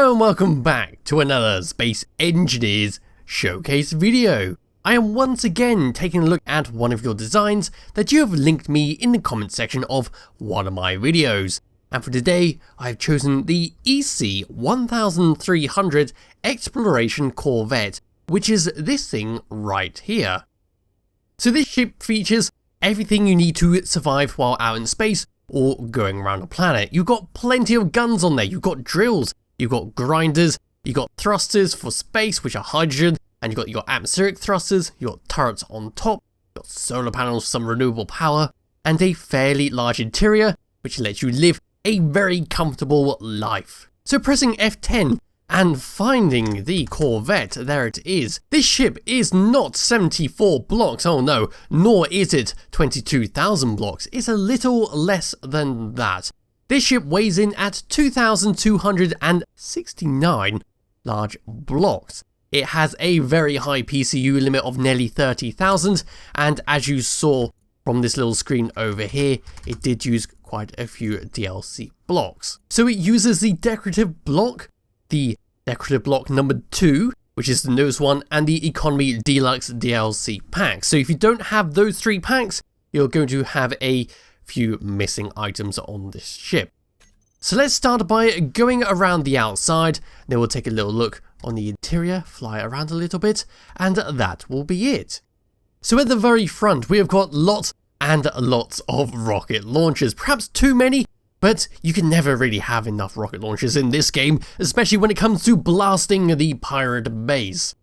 Hello and welcome back to another Space Engineers Showcase video. I am once again taking a look at one of your designs that you have linked me in the comment section of one of my videos. And for today, I've chosen the EC-1300 Exploration Corvette, which is this thing right here. So this ship features everything you need to survive while out in space or going around a planet. You've got plenty of guns on there, you've got drills, you've got grinders, you've got thrusters for space, which are hydrogen, and you've got your atmospheric thrusters, you've got turrets on top, you've got solar panels for some renewable power, and a fairly large interior, which lets you live a very comfortable life. So pressing F10 and finding the Corvette, there it is. This ship is not 74 blocks, oh no, nor is it 22,000 blocks, it's a little less than that. This ship weighs in at 2,269 large blocks. It has a very high PCU limit of nearly 30,000, and as you saw from this little screen over here, it did use quite a few DLC blocks. So it uses the decorative block, the decorative block number 2, which is the newest one, and the economy deluxe DLC pack. So if you don't have those 3 packs, you're going to have a few missing items on this ship. So let's start by going around the outside, then we'll take a little look on the interior, fly around a little bit, and that will be it. So at the very front, we have got lots and lots of rocket launchers, perhaps too many, but you can never really have enough rocket launchers in this game, especially when it comes to blasting the pirate base.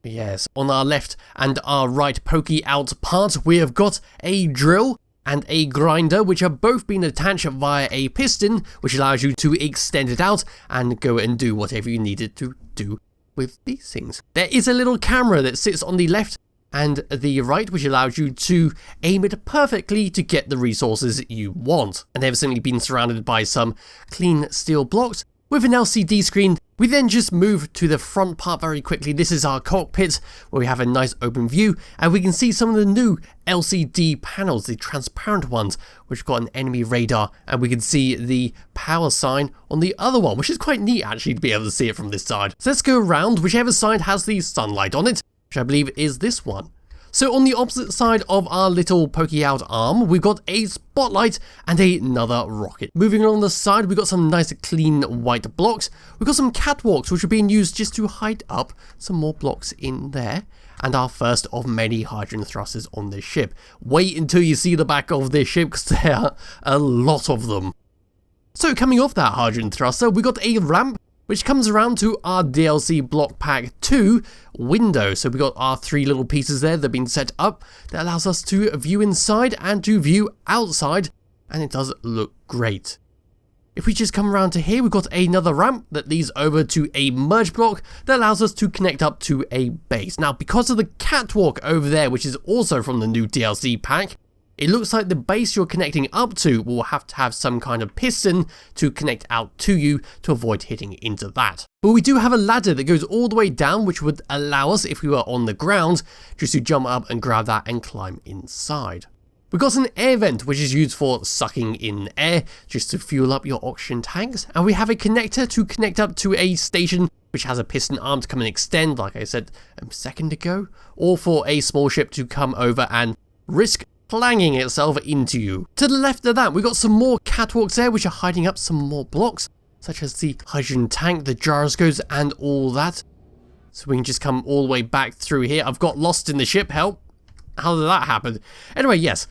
Yes, on our left and our right pokey out part, we have got a drill and a grinder, which are both being attached via a piston, which allows you to extend it out and go and do whatever you needed to do with these things. There is a little camera that sits on the left and the right, which allows you to aim it perfectly to get the resources you want. And they've simply been surrounded by some clean steel blocks with an LCD screen. We then just move to the front part very quickly. This is our cockpit, where we have a nice open view, and we can see some of the new LCD panels, the transparent ones, which have got an enemy radar, and we can see the power sign on the other one, which is quite neat actually to be able to see it from this side. So let's go around, whichever side has the sunlight on it, which I believe is this one. So on the opposite side of our little pokey out arm, we've got a spotlight and another rocket. Moving along the side, we've got some nice clean white blocks. We've got some catwalks which are being used just to hide up some more blocks in there. And our first of many hydrogen thrusters on this ship. Wait until you see the back of this ship, because there are a lot of them. So coming off that hydrogen thruster, we got a ramp, which comes around to our DLC Block Pack 2 window. So we got our 3 little pieces there that have been set up that allows us to view inside and to view outside, and it does look great. If we just come around to here, we've got another ramp that leads over to a merge block that allows us to connect up to a base. Now, because of the catwalk over there, which is also from the new DLC pack, it looks like the base you're connecting up to will have to have some kind of piston to connect out to you to avoid hitting into that. But we do have a ladder that goes all the way down, which would allow us, if we were on the ground, just to jump up and grab that and climb inside. We've got an air vent, which is used for sucking in air, just to fuel up your oxygen tanks. And we have a connector to connect up to a station, which has a piston arm to come and extend, like I said a second ago, or for a small ship to come over and risk clanging itself into you. To the left of that, we've got some more catwalks there, which are hiding up some more blocks, such as the hydrogen tank, the gyroscopes, and all that. So we can just come all the way back through here. I've got lost in the ship, help. How did that happen? Anyway, yes,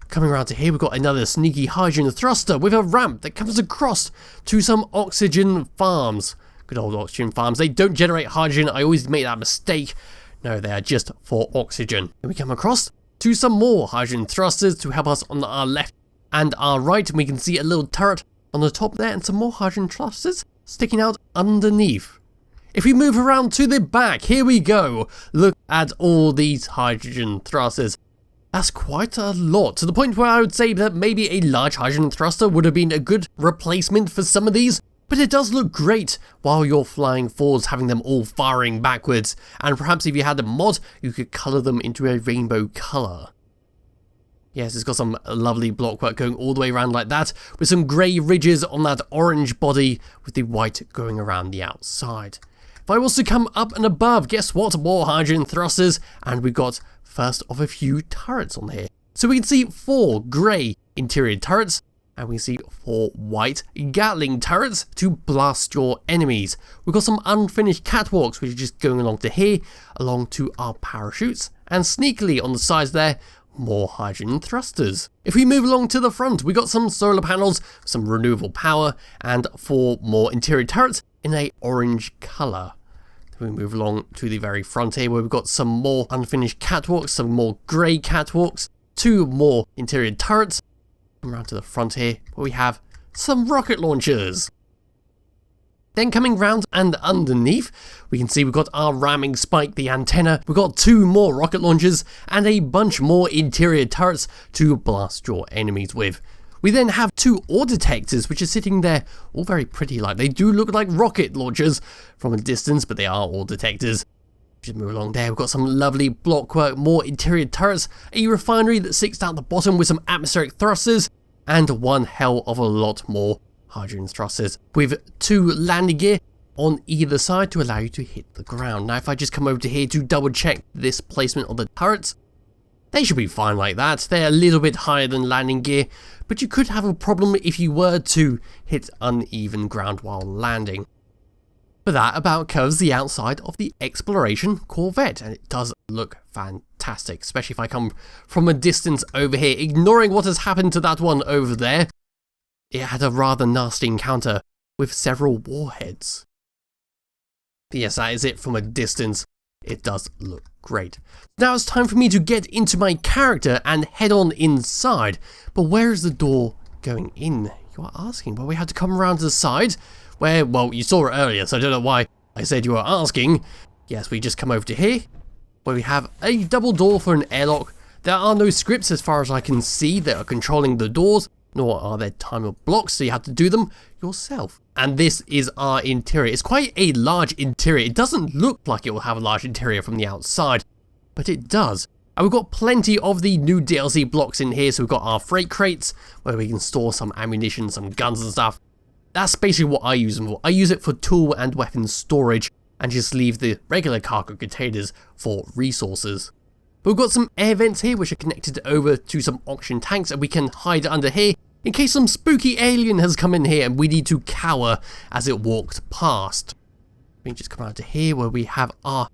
coming around to here, we've got another sneaky hydrogen thruster with a ramp that comes across to some oxygen farms. Good old oxygen farms. They don't generate hydrogen. I always make that mistake. No, they are just for oxygen. Then we come across to some more hydrogen thrusters to help us on our left and our right, and we can see a little turret on the top there and some more hydrogen thrusters sticking out underneath. If we move around to the back, here we go. Look at all these hydrogen thrusters. That's quite a lot, to the point where I would say that maybe a large hydrogen thruster would have been a good replacement for some of these. But it does look great while you're flying forwards, having them all firing backwards, and perhaps if you had a mod, you could colour them into a rainbow colour. Yes, it's got some lovely blockwork going all the way around like that, with some grey ridges on that orange body with the white going around the outside. If I was to come up and above, guess what? More hydrogen thrusters, and we got first of a few turrets on here. So we can see 4 grey interior turrets, and we see 4 white Gatling turrets to blast your enemies. We've got some unfinished catwalks, which are just going along to here, along to our parachutes, and sneakily on the sides there, more hydrogen thrusters. If we move along to the front, we got some solar panels, some renewable power, and 4 more interior turrets in a orange colour. We move along to the very front here, where we've got some more unfinished catwalks, some more grey catwalks, 2 more interior turrets. Come around to the front here, where we have some rocket launchers. Then coming round and underneath, we can see we've got our ramming spike, the antenna, we've got 2 more rocket launchers, and a bunch more interior turrets to blast your enemies with. We then have 2 ore detectors, which are sitting there, all very pretty, like they do look like rocket launchers from a distance, but they are ore detectors. Just move along there, we've got some lovely blockwork, more interior turrets, a refinery that sticks out the bottom with some atmospheric thrusters, and one hell of a lot more hydrogen thrusters, with 2 landing gear on either side to allow you to hit the ground. Now if I just come over to here to double check this placement of the turrets, they should be fine like that. They're a little bit higher than landing gear, but you could have a problem if you were to hit uneven ground while landing. But that about covers the outside of the Exploration Corvette, and it does look fantastic, especially if I come from a distance over here, ignoring what has happened to that one over there. It had a rather nasty encounter with several warheads. But yes, that is it from a distance. It does look great. Now it's time for me to get into my character and head on inside. But where is the door going in? You are asking. Well, we had to come around to the side where, well, you saw it earlier, so I don't know why I said you were asking. Yes, we just come over to here where we have a double door for an airlock. There are no scripts as far as I can see that are controlling the doors, nor are there timer blocks, so you have to do them yourself. And this is our interior. It's quite a large interior. It doesn't look like it will have a large interior from the outside, but it does. And we've got plenty of the new DLC blocks in here. So we've got our freight crates where we can store some ammunition, some guns and stuff. That's basically what I use them for. I use it for tool and weapon storage and just leave the regular cargo containers for resources. But we've got some air vents here which are connected over to some oxygen tanks, and we can hide under here in case some spooky alien has come in here and we need to cower as it walked past. We can just come out to here where we have our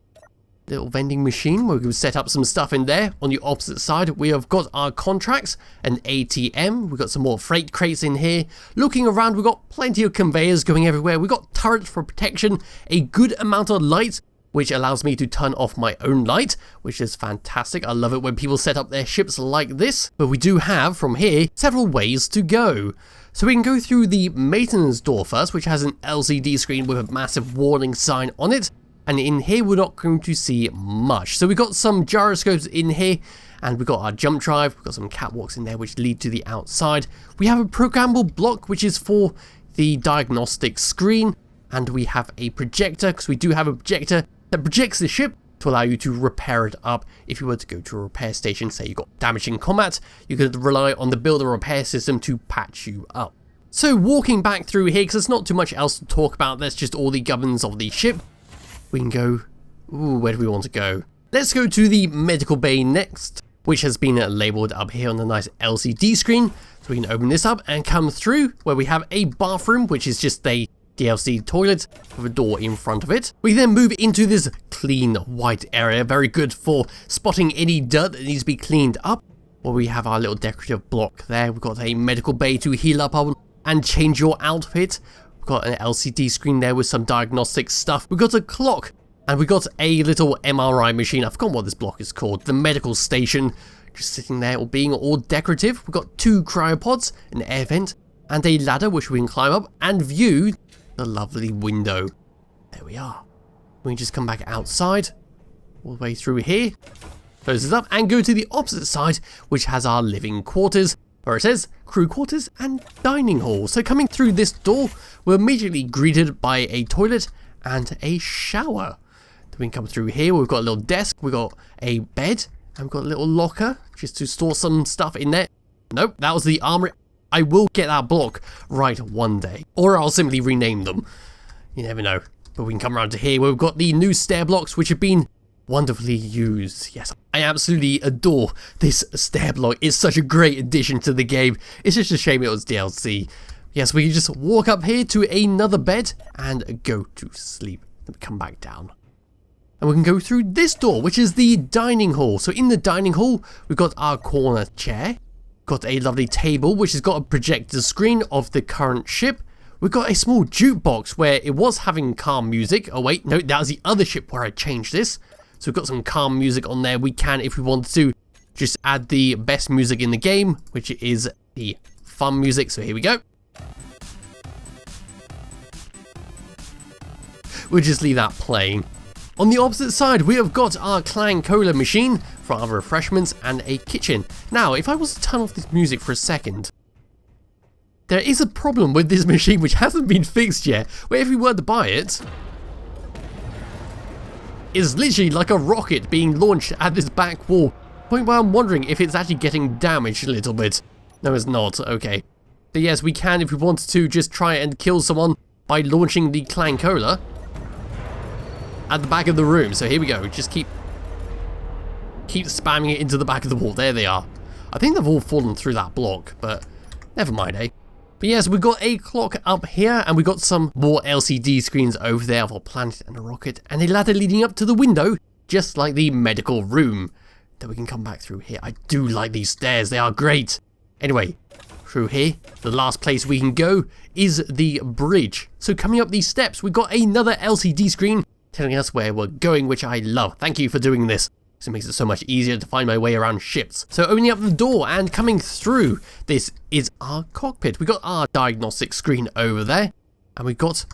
little vending machine where we can set up some stuff in there. On the opposite side we have got our contracts, an ATM, we've got some more freight crates in here. Looking around, we've got plenty of conveyors going everywhere, we've got turrets for protection, a good amount of light which allows me to turn off my own light, which is fantastic. I love it when people set up their ships like this. But we do have, from here, several ways to go. So we can go through the maintenance door first, which has an LCD screen with a massive warning sign on it. And in here, we're not going to see much. So we've got some gyroscopes in here, and we've got our jump drive. We've got some catwalks in there, which lead to the outside. We have a programmable block, which is for the diagnostic screen. And we have a projector, because we do have a projector that projects the ship to allow you to repair it up. If you were to go to a repair station, say you got damage in combat, you could rely on the builder repair system to patch you up. So walking back through here, because there's not too much else to talk about, that's just all the governance of the ship. We can go, where do we want to go? Let's go to the medical bay next, which has been labelled up here on the nice LCD screen. So we can open this up and come through where we have a bathroom, which is just a DLC toilet with a door in front of it. We then move into this clean white area, very good for spotting any dirt that needs to be cleaned up. Where we have our little decorative block there. We've got a medical bay to heal up on and change your outfit. We've got an LCD screen there with some diagnostic stuff. We've got a clock and we've got a little MRI machine. I've forgotten what this block is called. The medical station just sitting there or being all decorative. We've got 2 cryopods, an air vent and a ladder which we can climb up and view the lovely window. There we are. We can just come back outside, all the way through here, close this up, and go to the opposite side, which has our living quarters, where it says crew quarters and dining hall. So coming through this door, we're immediately greeted by a toilet and a shower. Then we can come through here, we've got a little desk, we've got a bed, And we've got a little locker just to store some stuff in there. Nope, that was the armory. I will get that block right one day. Or I'll simply rename them. You never know. But we can come around to here where we've got the new stair blocks which have been wonderfully used. Yes, I absolutely adore this stair block. It's such a great addition to the game. It's just a shame it was DLC. Yes, we can just walk up here to another bed and go to sleep. Then come back down. And we can go through this door, which is the dining hall. So in the dining hall, we've got our corner chair. Got a lovely table, which has got a projector screen of the current ship. We've got a small jukebox where it was having calm music. Oh wait, no, that was the other ship where I changed this. So we've got some calm music on there. We can, if we wanted to, just add the best music in the game, which is the fun music. So here we go. We'll just leave that playing. On the opposite side, we have got our Clan Cola machine for our refreshments and a kitchen. Now, if I was to turn off this music for a second, there is a problem with this machine which hasn't been fixed yet, where if we were to buy it, it's literally like a rocket being launched at this back wall. Point where I'm wondering if it's actually getting damaged a little bit. No, it's not. Okay. But yes, we can, if we wanted to, just try and kill someone by launching the Clan Cola at the back of the room. So here we go. Just keep spamming it into the back of the wall. There they are. I think they've all fallen through that block, but never mind, eh? But yes, we've got a clock up here, and we've got some more LCD screens over there of a planet and a rocket, and a ladder leading up to the window, just like the medical room. Then we can come back through here. I do like these stairs. They are great. Anyway, through here, the last place we can go is the bridge. So coming up these steps, we've got another LCD screen telling us where we're going, which I love. Thank you for doing this. It makes it so much easier to find my way around ships. So opening up the door and coming through, this is our cockpit. We got our diagnostic screen over there, and we've got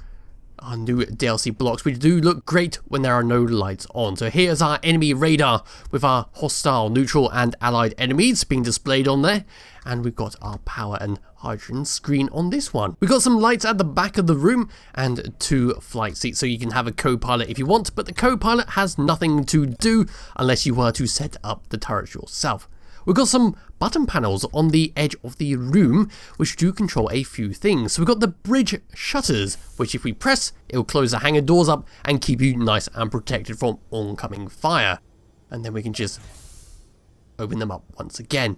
our new DLC blocks, which do look great when there are no lights on. So here's our enemy radar with our hostile, neutral, and allied enemies being displayed on there. And we've got our power and hydrogen screen on this one. We've got some lights at the back of the room and 2 flight seats, so you can have a co-pilot if you want, but the co-pilot has nothing to do unless you were to set up the turret yourself. We've got some button panels on the edge of the room which do control a few things. So we've got the bridge shutters, which if we press, it will close the hangar doors up and keep you nice and protected from oncoming fire. And then we can just open them up once again.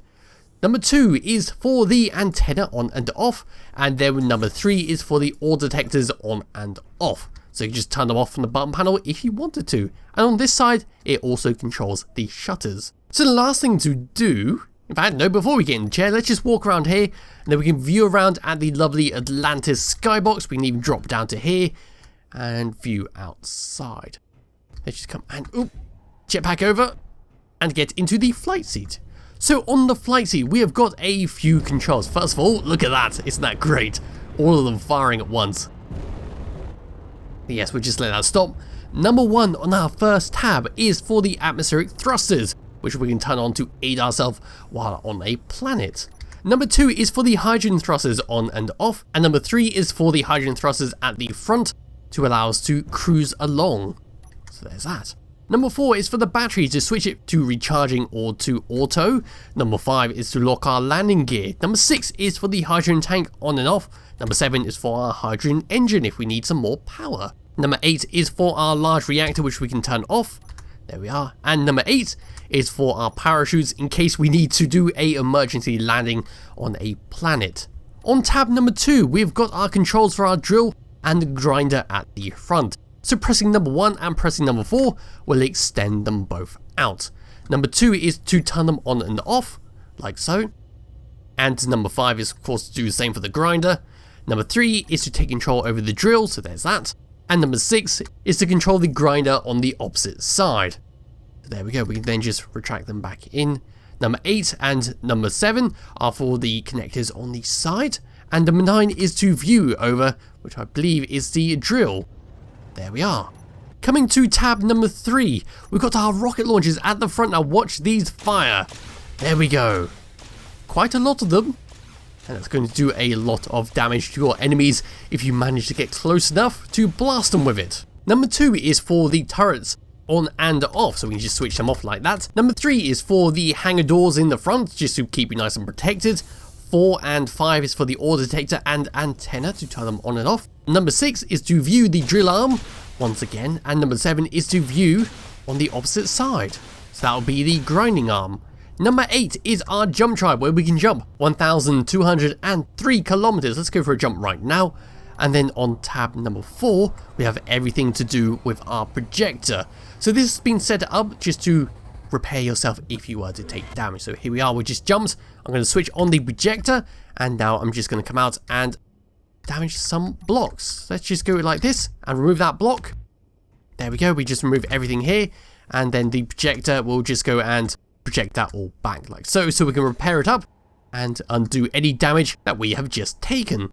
Number 2 is for the antenna on and off, and then number 3 is for the ore detectors on and off. So you can just turn them off from the button panel if you wanted to. And on this side, it also controls the shutters. So the last thing to do, in fact, no, before we get in the chair, let's just walk around here, and then we can view around at the lovely Atlantis skybox. We can even drop down to here and view outside. Let's just come and, jetpack over and get into the flight seat. So on the flight seat, we have got a few controls. First of all, look at that. Isn't that great? All of them firing at once. Yes, we'll just let that stop. Number 1 on our first tab is for the atmospheric thrusters, which we can turn on to aid ourselves while on a planet. Number 2 is for the hydrogen thrusters on and off. And number 3 is for the hydrogen thrusters at the front to allow us to cruise along. So there's that. Number 4 is for the battery to switch it to recharging or to auto. Number 5 is to lock our landing gear. Number 6 is for the hydrogen tank on and off. Number 7 is for our hydrogen engine if we need some more power. Number 8 is for our large reactor, which we can turn off. There we are. And number 8 is for our parachutes in case we need to do an emergency landing on a planet. On tab number 2, we've got our controls for our drill and grinder at the front. So pressing number 1 and pressing number 4 will extend them both out. Number 2 is to turn them on and off, like so. And number 5 is of course to do the same for the grinder. Number 3 is to take control over the drill, so there's that. And number 6 is to control the grinder on the opposite side. So there we go, we can then just retract them back in. Number 8 and number 7 are for the connectors on the side. And number 9 is to view over, which I believe is the drill. There we are. Coming to tab number 3, we've got our rocket launchers at the front. Now watch these fire. There we go. Quite a lot of them. And that's going to do a lot of damage to your enemies if you manage to get close enough to blast them with it. Number 2 is for the turrets on and off, so we can just switch them off like that. Number 3 is for the hangar doors in the front, just to keep you nice and protected. 4 and 5 is for the ore detector and antenna to turn them on and off. Number 6 is to view the drill arm once again, and number 7 is to view on the opposite side, so that will be the grinding arm. Number 8 is our jump drive, where we can jump 1,203 kilometers. Let's go for a jump right now. And then on tab number 4, we have everything to do with our projector. So this has been set up just to repair yourself if you were to take damage. So here we are, we just jumped. I'm going to switch on the projector, and now I'm just going to come out and damage some blocks. Let's just go like this and remove that block. There we go, we just remove everything here, and then the projector will just go and project that all back like so, so we can repair it up and undo any damage that we have just taken.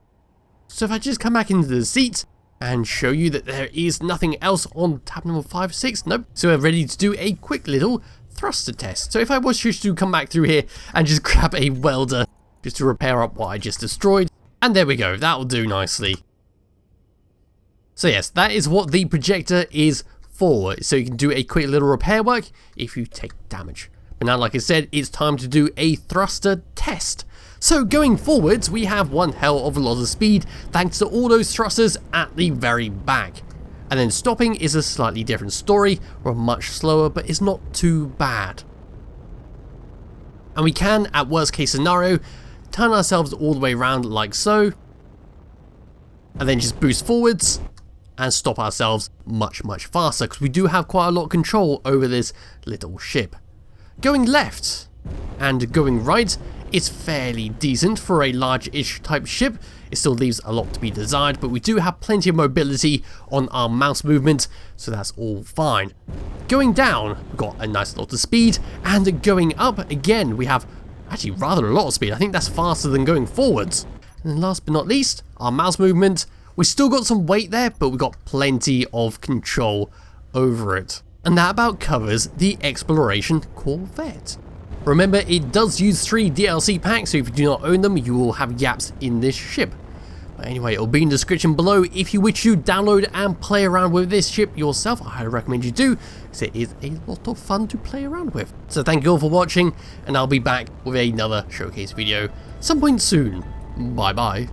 So if I just come back into the seat and show you that there is nothing else on tab number 5, 6, nope. So we're ready to do a quick little thruster test. So if I was just to come back through here and just grab a welder just to repair up what I just destroyed, and there we go, that will do nicely. So yes, that is what the projector is for, so you can do a quick little repair work if you take damage. But now, like I said, it's time to do a thruster test. So going forwards, we have one hell of a lot of speed thanks to all those thrusters at the very back. And then stopping is a slightly different story. We're much slower, but it's not too bad. And we can, at worst case scenario, turn ourselves all the way around like so, and then just boost forwards and stop ourselves much faster, because we do have quite a lot of control over this little ship. Going left and going right is fairly decent for a large-ish type ship. It still leaves a lot to be desired, but we do have plenty of mobility on our mouse movement, so that's all fine. Going down, we've got a nice lot of speed, and going up, again, we have actually rather a lot of speed. I think that's faster than going forwards. And then last but not least, our mouse movement. We've still got some weight there, but we've got plenty of control over it. And that about covers the Exploration Corvette. Remember, it does use 3 DLC packs, so if you do not own them, you will have gaps in this ship. But anyway, it'll be in the description below if you wish to download and play around with this ship yourself. I highly recommend you do, because it is a lot of fun to play around with. So thank you all for watching, and I'll be back with another showcase video some point soon. Bye bye.